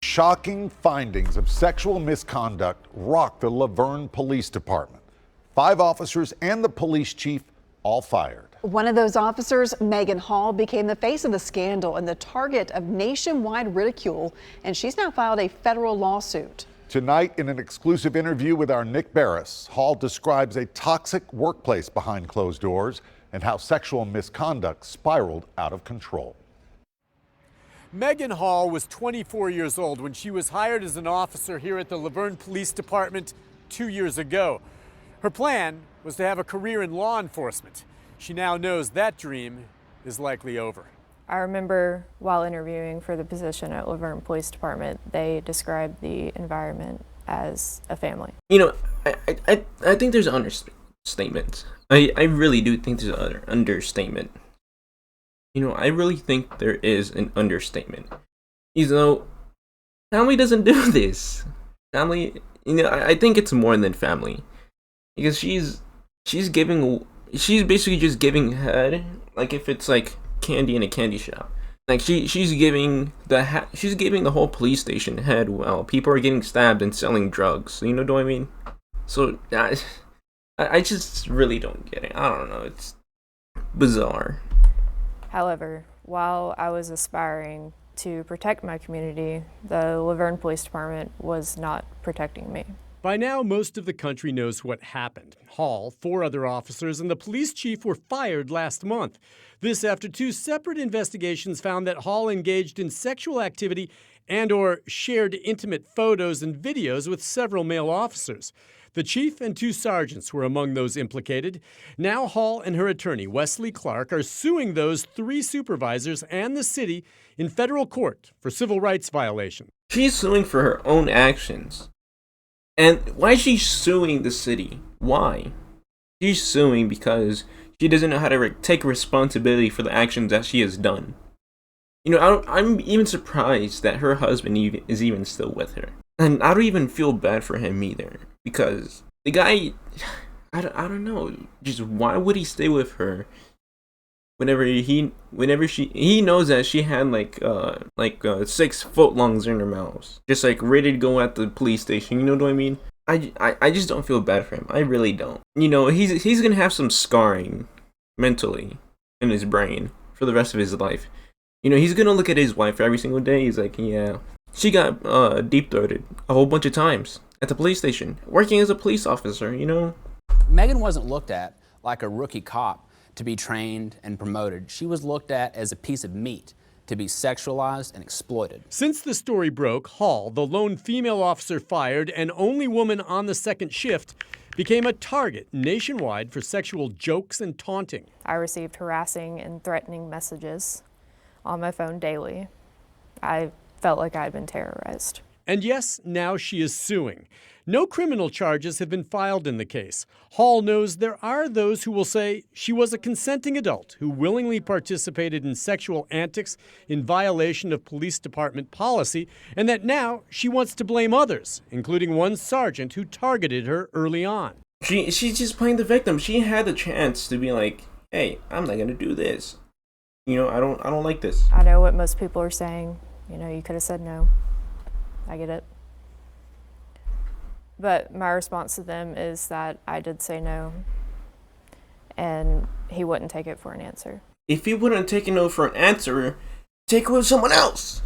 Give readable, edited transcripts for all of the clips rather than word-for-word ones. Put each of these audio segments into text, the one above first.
Shocking findings of sexual misconduct rocked the Laverne Police Department. 5 officers and the police chief all fired. One of those officers, Megan Hall, became the face of the scandal and the target of nationwide ridicule, and she's now filed a federal lawsuit. Tonight, in an exclusive interview with our Nick Barris, Hall describes a toxic workplace behind closed doors and how sexual misconduct spiraled out of control. Megan Hall was 24 years old when she was hired as an officer here at the Laverne Police Department 2 years ago. Her plan was to have a career in law enforcement. She now knows that dream is likely over. I remember while interviewing for the position at Laverne Police Department, they described the environment as a family. You know, I think there's an understatement. I really do think there's an understatement. You know, I really think there is an understatement. You know, family doesn't do this. Family, you know, I think it's more than family. Because she's basically just giving head, like if it's like candy in a candy shop. Like she's giving the whole police station head while people are getting stabbed and selling drugs. You know what I mean? So I just really don't get it. I don't know. It's bizarre. However, while I was aspiring to protect my community, the Laverne Police Department was not protecting me. By now, most of the country knows what happened. Hall, 4 other officers, and the police chief were fired last month. This after 2 separate investigations found that Hall engaged in sexual activity and/or shared intimate photos and videos with several male officers. The chief and 2 sergeants were among those implicated. Now Hall and her attorney, Wesley Clark, are suing those 3 supervisors and the city in federal court for civil rights violation. She's suing for her own actions. And why is she suing the city? Why? She's suing because she doesn't know how to take responsibility for the actions that she has done. You know, I'm even surprised that her husband is even still with her. And I don't even feel bad for him either. Because the guy, I don't know, just why would he stay with her whenever he knows that she had like 6 footlongs in her mouth, just like ready to go at the police station. You know what I mean? I just don't feel bad for him. I really don't. You know, he's gonna have some scarring mentally in his brain for the rest of his life. You know, he's gonna look at his wife every single day. He's like, yeah, she got deep-throated a whole bunch of times at the police station, working as a police officer, you know? Megan wasn't looked at like a rookie cop to be trained and promoted. She was looked at as a piece of meat to be sexualized and exploited. Since the story broke, Hall, the lone female officer fired and only woman on the second shift, became a target nationwide for sexual jokes and taunting. I received harassing and threatening messages on my phone daily. I felt like I had been terrorized. And yes, now she is suing. No criminal charges have been filed in the case. Hall knows there are those who will say she was a consenting adult who willingly participated in sexual antics in violation of police department policy, and that now she wants to blame others, including one sergeant who targeted her early on. She's just playing the victim. She had the chance to be like, hey, I'm not gonna do this. You know, I don't like this. I know what most people are saying. You know, you could have said no. I get it. But my response to them is that I did say no, and he wouldn't take it for an answer. If he wouldn't take a no for an answer, take it with someone else.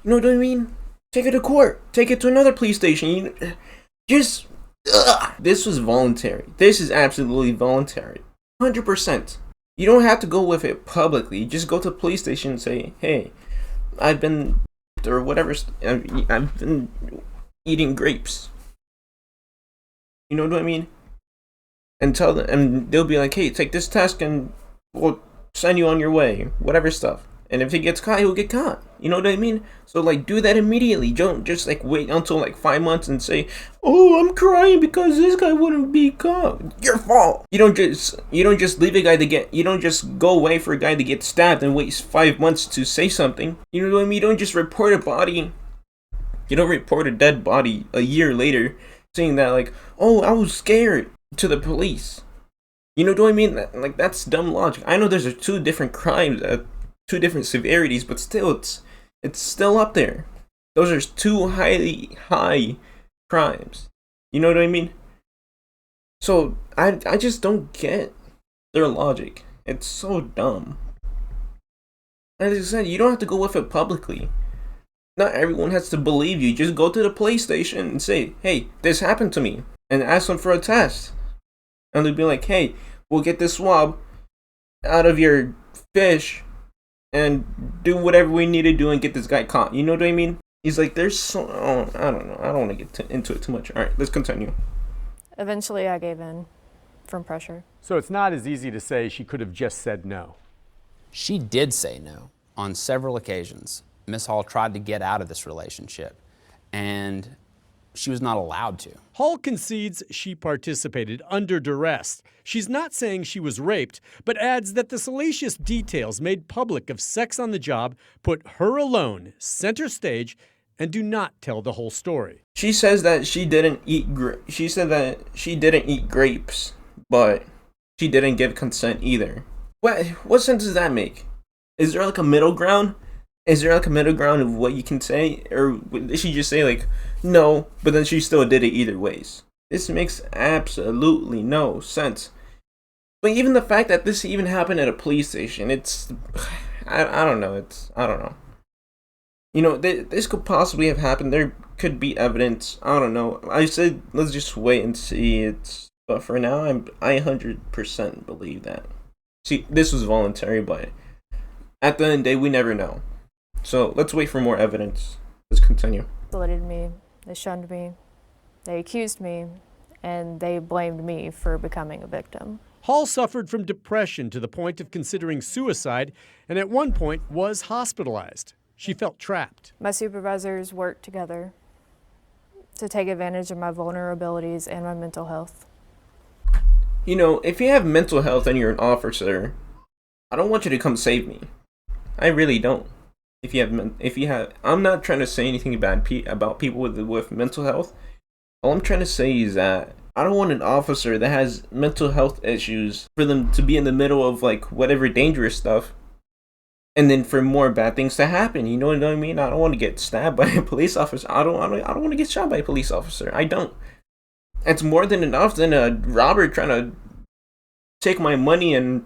You know what I mean? Take it to court. Take it to another police station. This was voluntary. This is absolutely voluntary. 100%. You don't have to go with it publicly. Just go to the police station and say, hey, I've been, or whatever, I've been eating grapes. You know what I mean? And tell them, and they'll be like, hey, take this test and we'll send you on your way, whatever stuff. And if he gets caught, he'll get caught. You know what I mean? So like, do that immediately. Don't just like wait until like 5 months and say, oh, I'm crying because this guy wouldn't be caught. Your fault. You don't just leave a guy to get, you don't just go away for a guy to get stabbed and wait 5 months to say something. You know what I mean? You don't just report a body. You don't report a dead body a year later saying that like, oh, I was scared to the police. You know what I mean? Like, that's dumb logic. I know there's 2 different crimes, 2 different severities, but still, it's still up there. Those are two highly high crimes. You know what I mean? So I just don't get their logic. It's so dumb. As I said, you don't have to go with it publicly. Not everyone has to believe you. Just go to the police station and say, hey, this happened to me. And ask them for a test. And they'll be like, hey, we'll get this swab out of your fish and do whatever we need to do and get this guy caught. You know what I mean? He's like, there's so... Oh, I don't know. I don't want to get into it too much. All right, let's continue. Eventually, I gave in from pressure. So it's not as easy to say she could have just said no. She did say no on several occasions. Miss Hall tried to get out of this relationship, and she was not allowed to. Hall concedes she participated under duress. She's not saying she was raped, but adds that the salacious details made public of sex on the job put her alone center stage and do not tell the whole story. She says that she didn't eat she said that she didn't eat grapes, but she didn't give consent either. What sense does that make? Is there like a middle ground? Is there like a middle ground of what you can say? Or did she just say like, no, but then she still did it either ways? This makes absolutely no sense. But even the fact that this even happened at a police station, it's, I don't know, I don't know. You know, this could possibly have happened. There could be evidence. I don't know. I said, let's just wait and see it. But for now, I 100% believe that. See, this was voluntary, but at the end of the day, we never know. So let's wait for more evidence. Let's continue. They isolated me, they shunned me, they accused me, and they blamed me for becoming a victim. Hall suffered from depression to the point of considering suicide and at one point was hospitalized. She felt trapped. My supervisors worked together to take advantage of my vulnerabilities and my mental health. You know, if you have mental health and you're an officer, I don't want you to come save me. I really don't. If you have, I'm not trying to say anything bad about people with mental health. All I'm trying to say is that I don't want an officer that has mental health issues for them to be in the middle of like whatever dangerous stuff, and then for more bad things to happen. You know what I mean? I don't want to get stabbed by a police officer. I don't want to get shot by a police officer. I don't. It's more than enough than a robber trying to take my money and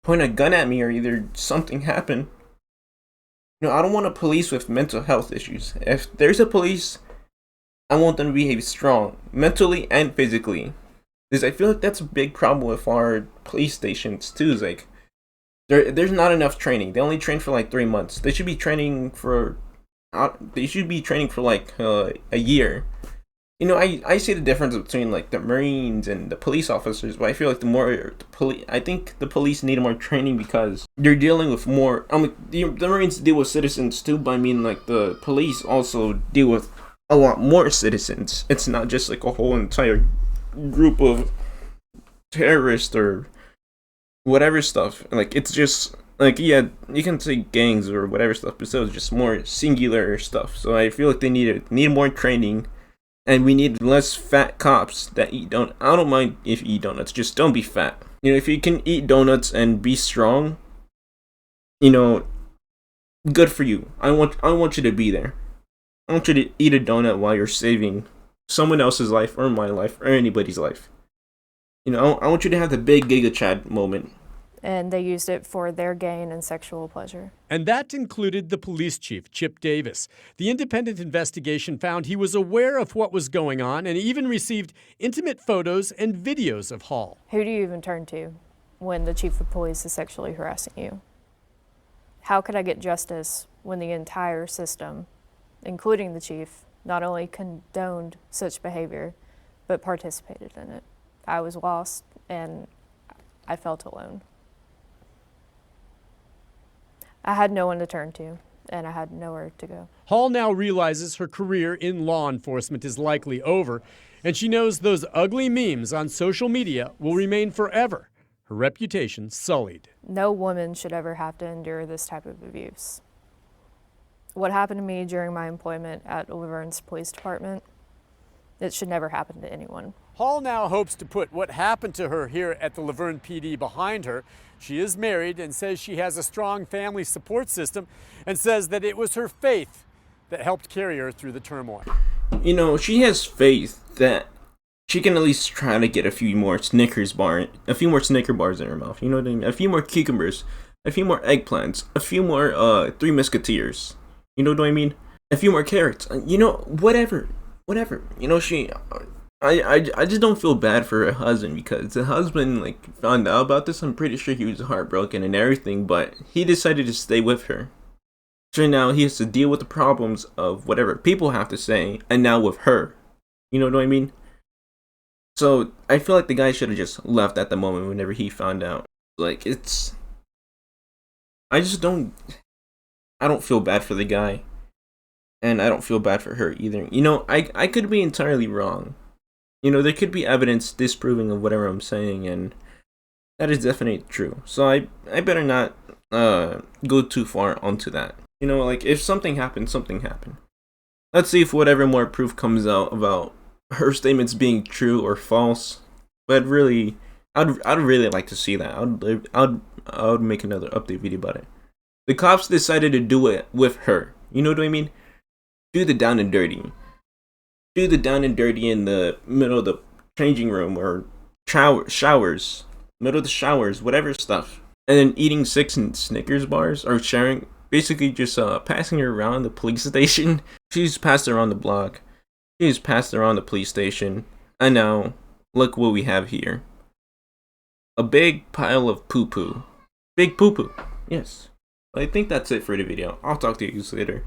point a gun at me or either something happen. You know, I don't want a police with mental health issues. If there's a police, I want them to behave strong, mentally and physically. Because I feel like that's a big problem with our police stations too. Is like, there's not enough training. They only train for like 3 months. They should be training for like a year. You know, I see the difference between like the Marines and the police officers, but I feel like I think the police need more training because they're dealing with more. The Marines deal with citizens too, but I mean like the police also deal with a lot more citizens. It's not just like a whole entire group of terrorists or whatever stuff. Like it's just like, yeah, you can say gangs or whatever stuff, but still it's just more singular stuff. So I feel like they need more training. And we need less fat cops that eat donuts. I don't mind if you eat donuts, just don't be fat. You know, if you can eat donuts and be strong, you know, good for you. I want you to be there. I want you to eat a donut while you're saving someone else's life or my life or anybody's life. You know, I want you to have the big Giga Chad moment. And they used it for their gain and sexual pleasure. And that included the police chief, Chip Davis. The independent investigation found he was aware of what was going on and even received intimate photos and videos of Hall. Who do you even turn to when the chief of police is sexually harassing you? How could I get justice when the entire system, including the chief, not only condoned such behavior, but participated in it? I was lost and I felt alone. I had no one to turn to, and I had nowhere to go. Hall now realizes her career in law enforcement is likely over, and she knows those ugly memes on social media will remain forever, her reputation sullied. No woman should ever have to endure this type of abuse. What happened to me during my employment at Laverne's police department, it should never happen to anyone. Hall now hopes to put what happened to her here at the Laverne PD behind her. She is married and says she has a strong family support system and says that it was her faith that helped carry her through the turmoil. You know, she has faith that she can at least try to get a few more Snicker bars in her mouth. You know what I mean? A few more cucumbers, a few more eggplants, a few more Three Musketeers. You know what I mean? A few more carrots. You know, whatever. You know, I just don't feel bad for her husband, because the husband like found out about this. I'm pretty sure he was heartbroken and everything, but he decided to stay with her. So now he has to deal with the problems of whatever people have to say, and now with her. You know what I mean? So I feel like the guy should have just left at the moment whenever he found out. Like, I don't feel bad for the guy, and I don't feel bad for her either. You know, I could be entirely wrong. You know, there could be evidence disproving of whatever I'm saying, and that is definitely true. So I better not go too far onto that. You know, like, if something happened, something happened. Let's see if whatever more proof comes out about her statements being true or false. But really, I'd really like to see that. I would make another update video about it. The cops decided to do it with her. You know what I mean? Do the down and dirty. Do the down and dirty in the middle of the changing room or showers, middle of the showers, whatever stuff. And then eating 6 Snickers bars, or sharing, basically just passing her around the police station. She's passed around the block. She's passed around the police station. And now, look what we have here. A big pile of poo-poo. Big poo-poo. Yes. I think that's it for the video. I'll talk to you guys later.